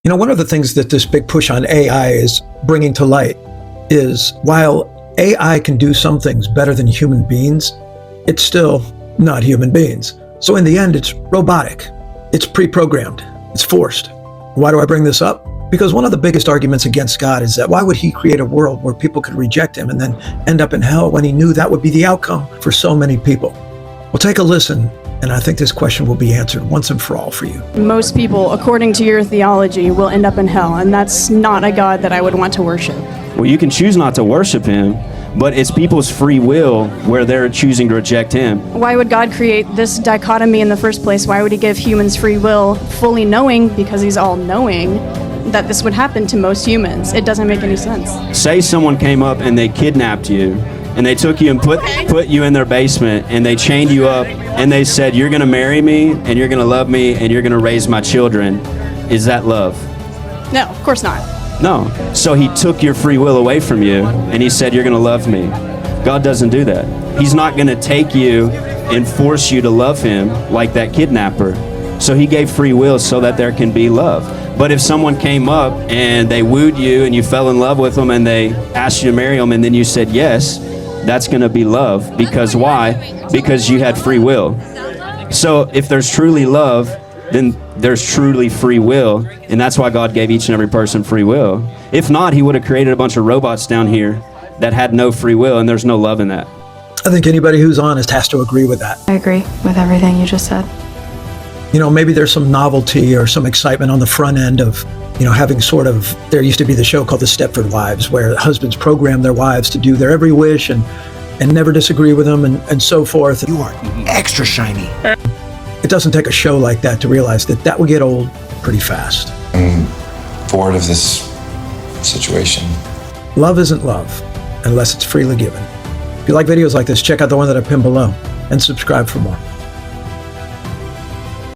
You know, one of the things that this big push on AI is bringing to light is while AI can do some things better than human beings, it's still not human beings. So in the end, it's robotic. It's pre-programmed. It's forced. Why do I bring this up? Because one of the biggest arguments against God is that why would he create a world where people could reject him and then end up in hell when he knew that would be the outcome for so many people? Well, take a listen, and I think this question will be answered once and for all for you. Most people, according to your theology, will end up in hell, and that's not a God that I would want to worship. Well, you can choose not to worship him, but it's people's free will where they're choosing to reject him. Why would God create this dichotomy in the first place? Why would he give humans free will, fully knowing, because he's all-knowing, that this would happen to most humans? It doesn't make any sense. Say someone came up and they kidnapped you, and they took you and put you in their basement, and they chained you up, and they said, you're going to marry me, and you're going to love me, and you're going to raise my children. Is that love? No, of course not. No. So he took your free will away from you, and he said, you're going to love me. God doesn't do that. He's not going to take you and force you to love him like that kidnapper. So he gave free will so that there can be love. But if someone came up and they wooed you and you fell in love with them and they asked you to marry them and then you said yes, that's going to be love. Because why? Because you had free will. So if there's truly love, then there's truly free will, and that's why God gave each and every person free will. If not, he would have created a bunch of robots down here that had no free will, and there's no love in that. I think anybody who's honest has to agree with that. I agree with everything you just said. You know, maybe there's some novelty or some excitement on the front end of, you know, having sort of, there used to be the show called The Stepford Wives, where husbands program their wives to do their every wish and never disagree with them and so forth. You are extra shiny. It doesn't take a show like that to realize that that will get old pretty fast. I'm bored of this situation. Love isn't love unless it's freely given. If you like videos like this, check out the one that I pinned below and subscribe for more.